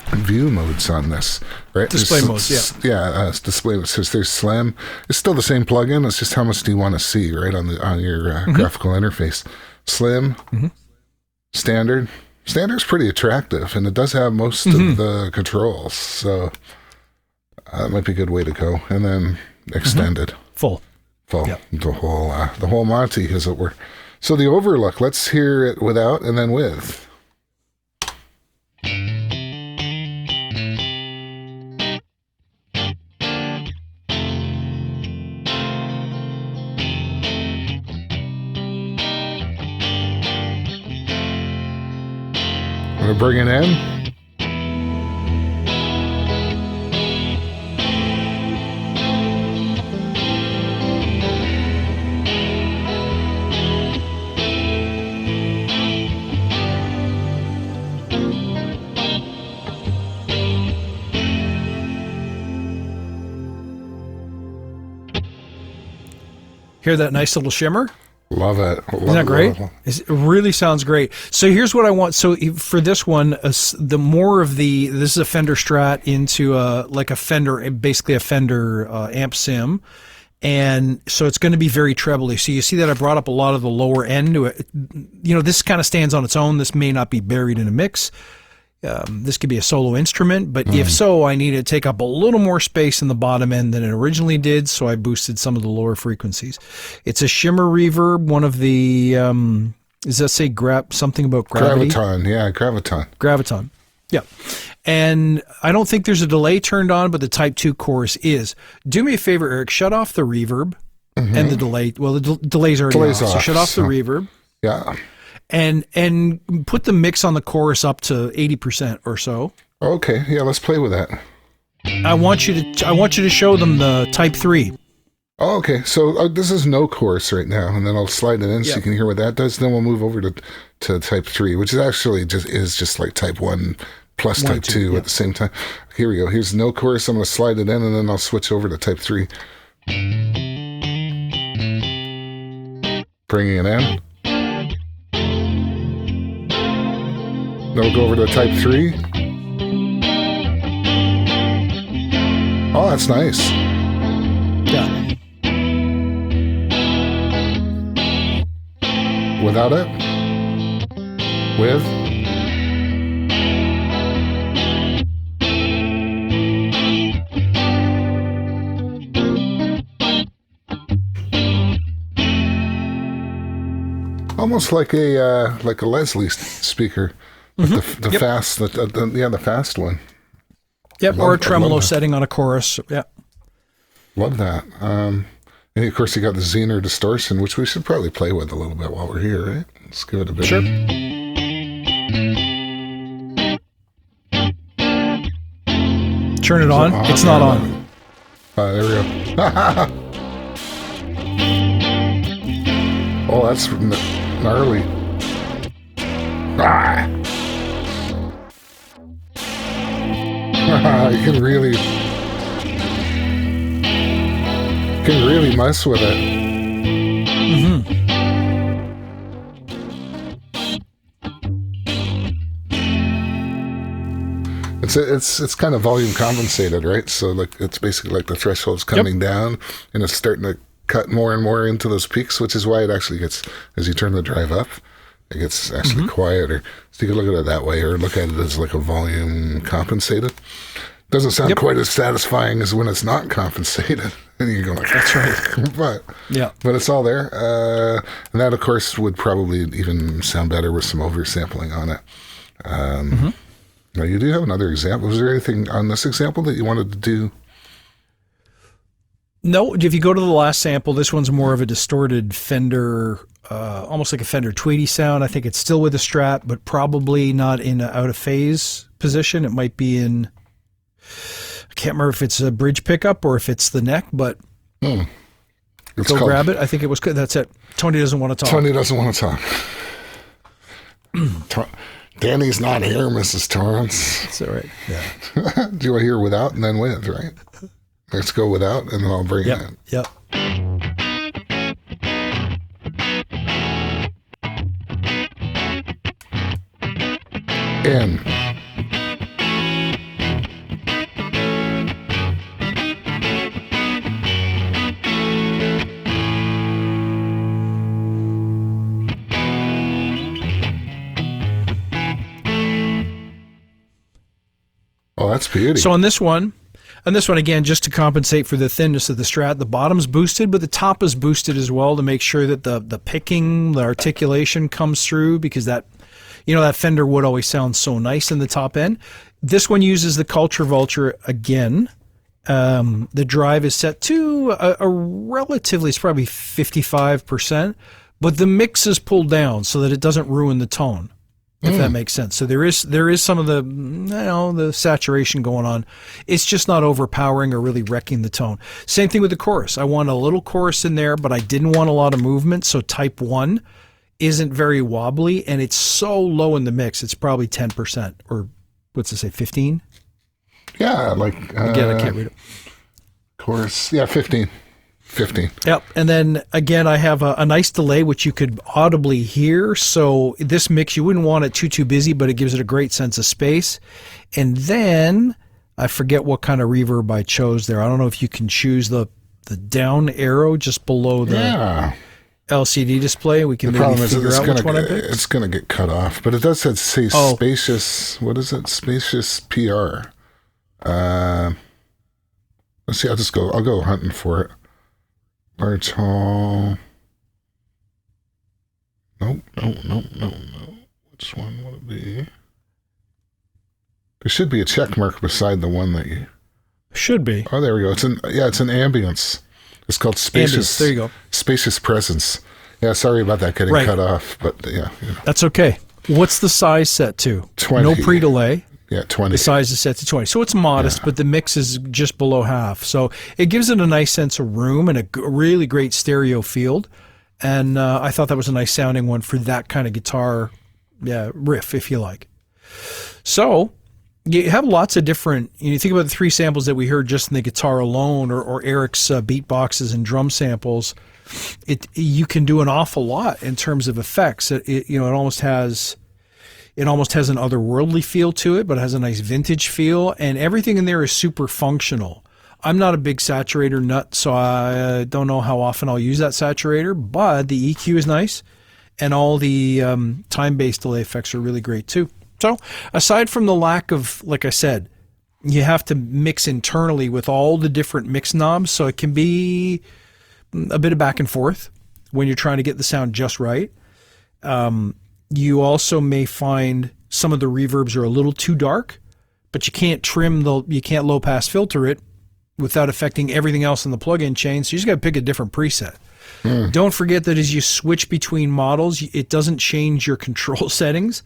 view modes on this, right? Display modes, display modes. There's Slam. It's still the same plugin. It's just how much do you want to see, right, on your graphical interface. Slim, Standard. Standard's pretty attractive, and it does have most of the controls, so that might be a good way to go. And then extended. Full. Yep. The whole Monty, as it were. So the Overlook, let's hear it without and then with. Want to bring it in? Hear that nice little shimmer? Love it. Isn't that great? It really sounds great. So here's what I want. So for this one, the more of this is a Fender Strat into like a Fender, basically a Fender amp sim. And so it's going to be very trebly. So you see that I brought up a lot of the lower end to it. This kind of stands on its own. This may not be buried in a mix. This could be a solo instrument, but if so, I need to take up a little more space in the bottom end than it originally did, so I boosted some of the lower frequencies. It's a shimmer reverb, one of the, does that say something about gravity? Graviton. Yeah. And I don't think there's a delay turned on, but the Type 2 chorus is. Do me a favor, Eric, shut off the reverb and the delay. Well, the delay's already off, so shut off the reverb. Yeah. And put the mix on the chorus up to 80% or so. Okay, yeah, let's play with that. I want you to show them the Type 3. Oh, okay, so this is no chorus right now, and then I'll slide it in so you can hear what that does. Then we'll move over to Type 3, which is actually just like Type 1 plus One, type two, 2 yeah. at the same time. Here we go. Here's no chorus. I'm going to slide it in, and then I'll switch over to type 3. Bringing it in. Then we'll go over to type 3. Oh, that's nice. Yeah. Without it? With? Almost like a Leslie speaker, but the fast, the fast one. Yep, or a tremolo setting on a chorus. Yeah. Love that. And of course, you got the Zener distortion, which we should probably play with a little bit while we're here, right? Let's give it a bit. Sure. Turn it on. It's not on. There we go. Oh, that's gnarly. Ah. You can really mess with it. It's kind of volume compensated, right? So like it's basically like the threshold's coming down, and it's starting to cut more and more into those peaks, which is why it actually gets, as you turn the drive up, it gets actually quieter. So you can look at it that way, or look at it as like a volume compensated. Doesn't sound quite as satisfying as when it's not compensated. And you go like, that's right. but it's all there. And that, of course, would probably even sound better with some oversampling on it. Now, you do have another example. Was there anything on this example that you wanted to do? No, if you go to the last sample, this one's more of a distorted Fender, almost like a Fender Tweedy sound. I think it's still with a Strat, but probably not in an out of phase position. It might be in, I can't remember if it's a bridge pickup or if it's the neck, but go grab it. I think it was good. That's it. Tony doesn't want to talk. Tony doesn't want to talk. Danny's not here, Mrs. Torrance. That's all right. Yeah. Do you want to hear without and then with, right? Let's go without, and then I'll bring it in. Yep. In. Oh, that's beauty. So on this one, again, just to compensate for the thinness of the Strat, the bottom's boosted, but the top is boosted as well to make sure that the picking, the articulation comes through, because that, that Fender wood always sounds so nice in the top end. This one uses the Culture Vulture again. The drive is set to a relatively, it's probably 55%, but the mix is pulled down so that it doesn't ruin the tone, if that makes sense. So there is some of the, the saturation going on. It's just not overpowering or really wrecking the tone. Same thing with the chorus. I want a little chorus in there, but I didn't want a lot of movement. So type 1 isn't very wobbly, and it's so low in the mix. It's probably 10%, or what's it say, 15? Yeah, like again, I can't read it. Chorus, yeah, 15. Yep. And then again, I have a nice delay, which you could audibly hear. So this mix, you wouldn't want it too busy, but it gives it a great sense of space. And then I forget what kind of reverb I chose there. I don't know if you can choose the down arrow just below the LCD display. We can maybe figure out which one I picked. It's going to get cut off, but it does say spacious. What is it? Spacious PR. Let's see. I'll go hunting for it. Large hall. Nope. Which one would it be? There should be a check mark beside the one that you... Should be. Oh, there we go. It's an ambience. It's called spacious. Ambience. There you go. Spacious presence. Yeah, sorry about that getting cut off, but yeah. That's okay. What's the size set to? 20. No pre-delay. Yeah, 20. The size is set to 20. So it's modest, but the mix is just below half. So it gives it a nice sense of room and a really great stereo field. And I thought that was a nice sounding one for that kind of guitar riff, if you like. So you have lots of different, you think about the 3 samples that we heard just in the guitar alone, or Eric's beatboxes and drum samples. You can do an awful lot in terms of effects. It almost has an otherworldly feel to it, but it has a nice vintage feel, and everything in there is super functional. I'm not a big saturator nut, so I don't know how often I'll use that saturator, but the EQ is nice, and all the time-based delay effects are really great too. So aside from the lack of, like I said, you have to mix internally with all the different mix knobs, so it can be a bit of back and forth when you're trying to get the sound just right. You also may find some of the reverbs are a little too dark, but you can't you can't low pass filter it without affecting everything else in the plug-in chain, so you just got to pick a different preset. Don't forget that as you switch between models, it doesn't change your control settings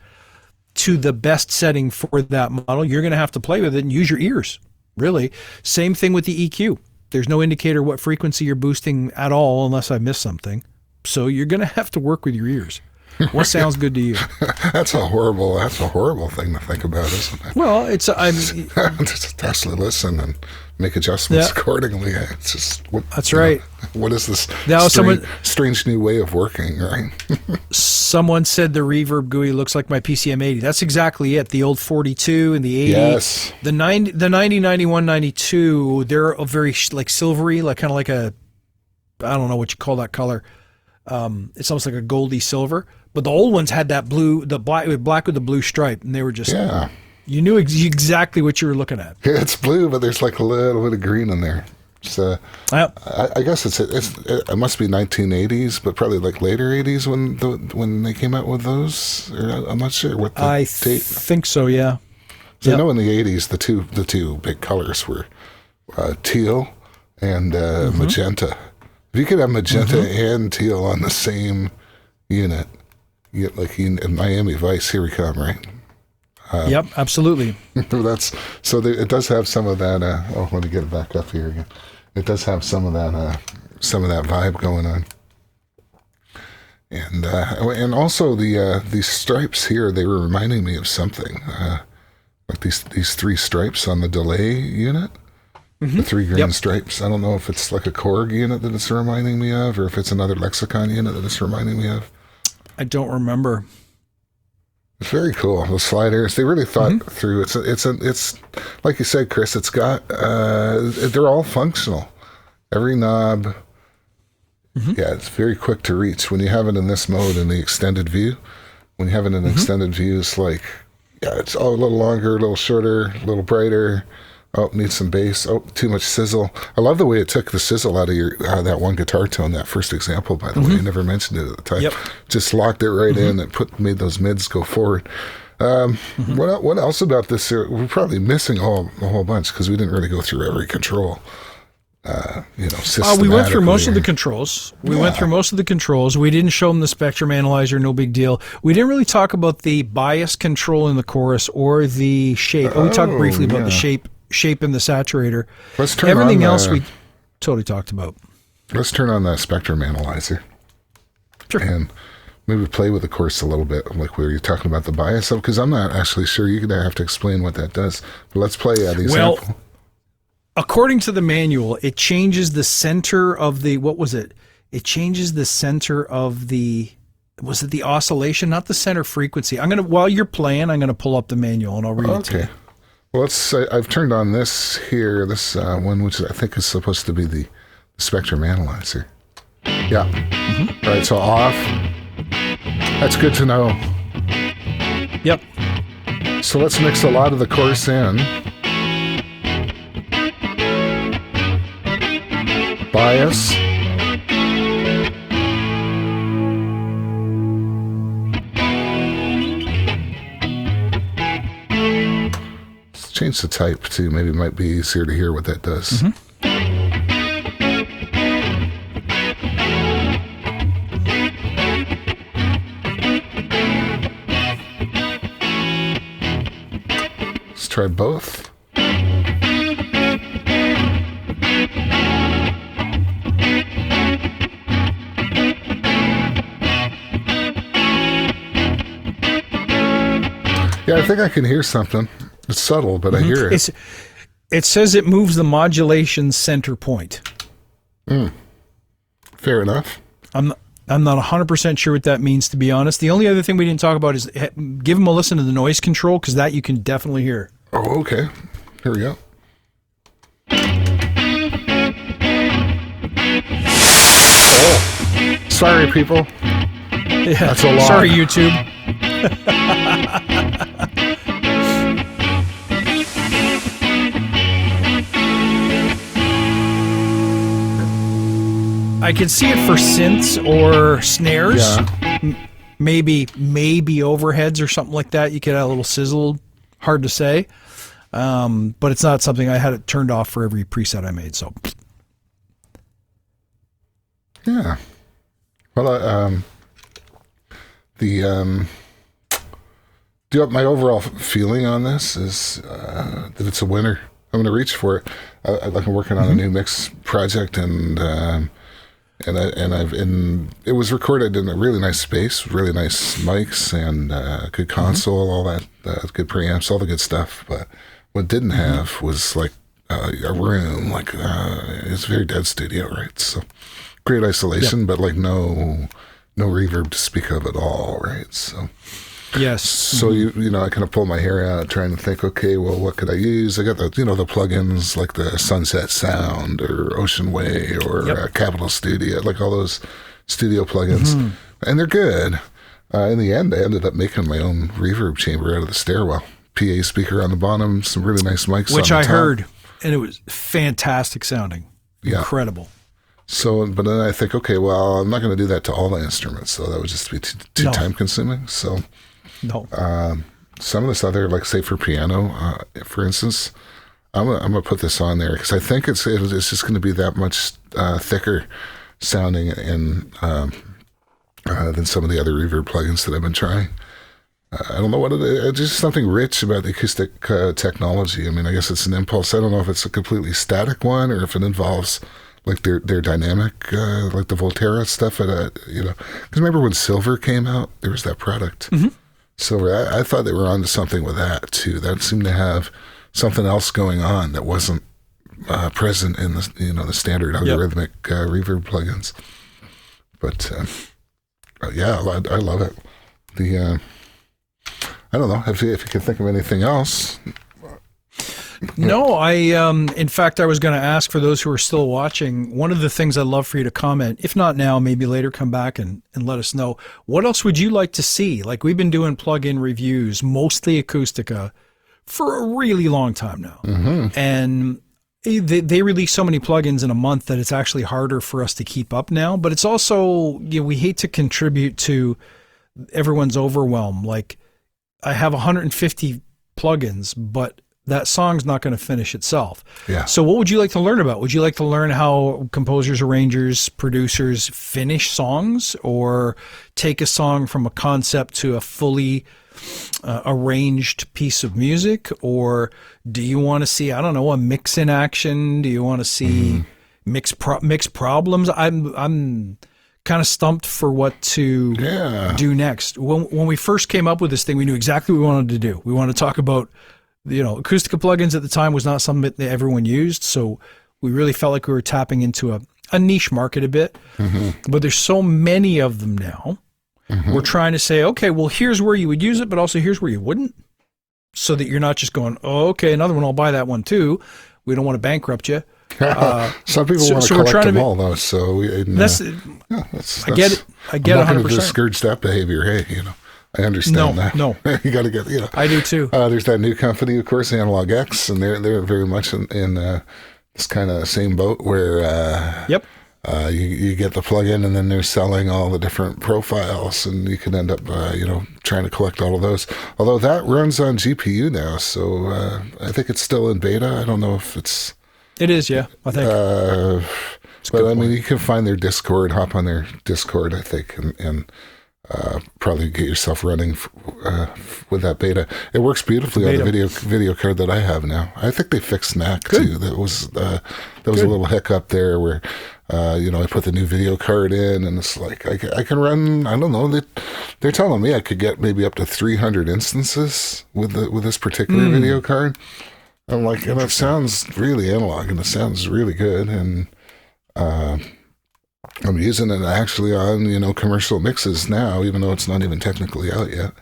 to the best setting for that model. You're going to have to play with it and use your ears, really. Same thing with the EQ. There's no indicator what frequency you're boosting at all unless I miss something. So you're going to have to work with your ears. What sounds good to you? That's a horrible thing to think about, isn't it? Well, just have to listen and make adjustments accordingly. It's just that's right. What is this strange new way of working, right? Someone said the reverb GUI looks like my PCM 80. That's exactly it. The old 42 and the 80. Yes. The 90, 91, 92, they're a very like silvery, like kind of like I don't know what you call that color. It's almost like a goldy silver. But the old ones had that black with the blue stripe, and they were just, you knew exactly what you were looking at. Yeah, it's blue, but there's like a little bit of green in there. So I guess it must be 1980s, but probably like later 80s when they came out with those. Or I'm not sure what the date. Think so, yeah. So I know in the 80s the two big colors were teal and magenta. If you could have magenta and teal on the same unit, you get like in Miami Vice, here we come, right? Yep, absolutely. It does have some of that. Let me get it back up here again. It does have some of that vibe going on, and also these stripes here. They were reminding me of something, like these 3 stripes on the delay unit. The 3 green stripes. I don't know if it's like a Korg unit that it's reminding me of, or if it's another Lexicon unit that it's reminding me of. I don't remember. It's very cool. The sliders, they really thought through. It's like you said, Chris. It's got they're all functional. Every knob, it's very quick to reach. When you have it in this mode in the extended view, when you have it in extended view, it's like it's all a little longer, a little shorter, a little brighter. Oh, needs some bass. Oh, too much sizzle. I love the way it took the sizzle out of that one guitar tone, that first example, by the way. You never mentioned it at the time. Yep. Just locked it right in and made those mids go forward. What else about this? We're probably missing a whole bunch because we didn't really go through every control. We went through most of the controls. We didn't show them the spectrum analyzer, no big deal. We didn't really talk about the bias control in the chorus or the shape. We talked briefly about the shape in the saturator. Let's turn everything else we totally talked about. Let's turn on the spectrum analyzer. Sure. And maybe play with the chorus a little bit, like where you're talking about the bias of, because I'm not actually sure. You're going to have to explain what that does. But let's play the example. Well, according to the manual, it changes the center of the, what was it? It changes the center of the, was it the oscillation? Not the center frequency. While you're playing, I'm going to pull up the manual and I'll read it to you. Well, I've turned on this one, which I think is supposed to be the spectrum analyzer. Yeah. All right, so off. That's good to know. Yep. So let's mix a lot of the chorus in. Bias. Let's change the type too. Maybe it might be easier to hear what that does. Let's try both. Yeah, I think I can hear something. It's subtle, but I hear it. It says it moves the modulation center point. Fair enough. I'm not 100% sure what that means, to be honest. The only other thing we didn't talk about is give them a listen to the noise control, because that you can definitely hear. Oh, okay. Here we go. Oh, sorry, people. Yeah. That's a lot. Sorry, YouTube. I can see it for synths or snares. Yeah. Maybe overheads or something like that. You could add a little sizzle. Hard to say. But it's not something I had it turned off for every preset I made. So, yeah. Well, my overall feeling on this is that it's a winner. I'm going to reach for it. I'm working on a new mix project, and it was recorded in a really nice space, really nice mics, and good console, all that, good preamps, all the good stuff. But what didn't have was like a room, like it's a very dead studio, right? So great isolation, but like no reverb to speak of at all, right? So. Yes. So I kind of pull my hair out trying to think, okay, well, what could I use? I got the the plugins like the Sunset Sound or Ocean Way or Capital Studio, like all those studio plugins, and they're good. In the end, I ended up making my own reverb chamber out of the stairwell, PA speaker on the bottom, some really nice mics, which on I the top. heard, and it was fantastic sounding. Yeah. Incredible. So, but then I think, okay, well, I'm not going to do that to all the instruments, so that would just be too time consuming. So. No. Some of this other, like say for piano, for instance, I'm gonna put this on there because I think it's just going to be that much thicker sounding than some of the other reverb plugins that I've been trying. I don't know what it is. Just something rich about the acoustic technology. I mean, I guess it's an impulse. I don't know if it's a completely static one or if it involves like their dynamic, like the Volterra stuff. Because remember when Silver came out, there was that product. Mm-hmm. So I thought they were onto something with that too. That seemed to have something else going on that wasn't present in the the standard algorithmic reverb plugins. But yeah, I love it. I don't know if you can think of anything else. No, in fact, I was going to ask for those who are still watching, one of the things I'd love for you to comment, if not now, maybe later, come back and let us know. What else would you like to see? Like, we've been doing plug-in reviews, mostly Acustica, for a really long time now. Mm-hmm. And they release so many plugins in a month that it's actually harder for us to keep up now. But it's also, we hate to contribute to everyone's overwhelm. Like, I have 150 plugins, but that song's not going to finish itself. Yeah. So what would you like to learn about? Would you like to learn how composers, arrangers, producers finish songs, or take a song from a concept to a fully arranged piece of music? Or do you want to see, I don't know, a mix in action? Do you want to see mix problems? I'm kind of stumped for what to do next. When we first came up with this thing, we knew exactly what we wanted to do. We wanted to talk about Acustica plugins at the time was not something that everyone used, so we really felt like we were tapping into a niche market a bit. Mm-hmm. But there's so many of them now. Mm-hmm. We're trying to say, okay, well, here's where you would use it, but also here's where you wouldn't, so that you're not just going, oh, okay, another one, I'll buy that one too. We don't want to bankrupt you. Some people want to collect them all, though. So that's I get it. I get 100%. I'm not going to discourage that behavior. Hey, I understand that. No, you got to get. I do too. There's that new company, of course, Analog X, and they're very much in this kind of same boat where you get the plugin, and then they're selling all the different profiles, and you can end up trying to collect all of those. Although that runs on GPU now, so I think it's still in beta. I don't know if it's. It is, yeah. I think. But I mean, you can find their Discord, hop on their Discord, I think, and probably get yourself running with that beta. It works beautifully on the video card that I have now. I think they fixed NAC too. That was a little hiccup there where I put the new video card in, and it's like I can run. I don't know. They're telling me I could get maybe up to 300 instances with this particular video card. I'm like, and it sounds really analog, and it sounds really good, and I'm using it actually on commercial mixes now, even though it's not even technically out yet.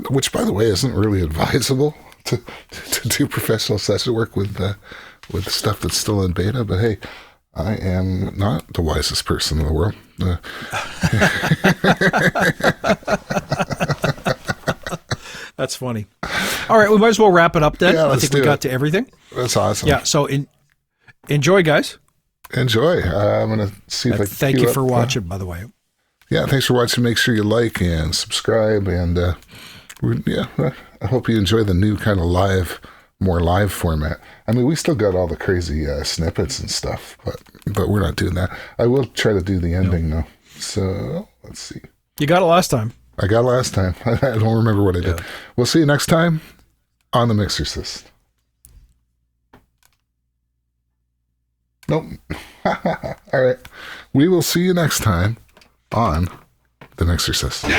Which, by the way, isn't really advisable to do professional session work with stuff that's still in beta. But hey, I am not the wisest person in the world. That's funny. All right, we might as well wrap it up then. Yeah, I think we got to everything. That's awesome. Yeah, so enjoy, guys. Enjoy. I'm going to see if I can thank you for watching, by the way. Yeah, thanks for watching. Make sure you like and subscribe. And I hope you enjoy the new kind of more live format. I mean, we still got all the crazy snippets and stuff, but we're not doing that. I will try to do the ending though. So let's see. You got it last time. I got it last time. I don't remember what I did. We'll see you next time on the Mixercist. Nope. All right. We will see you next time on the Mixercist.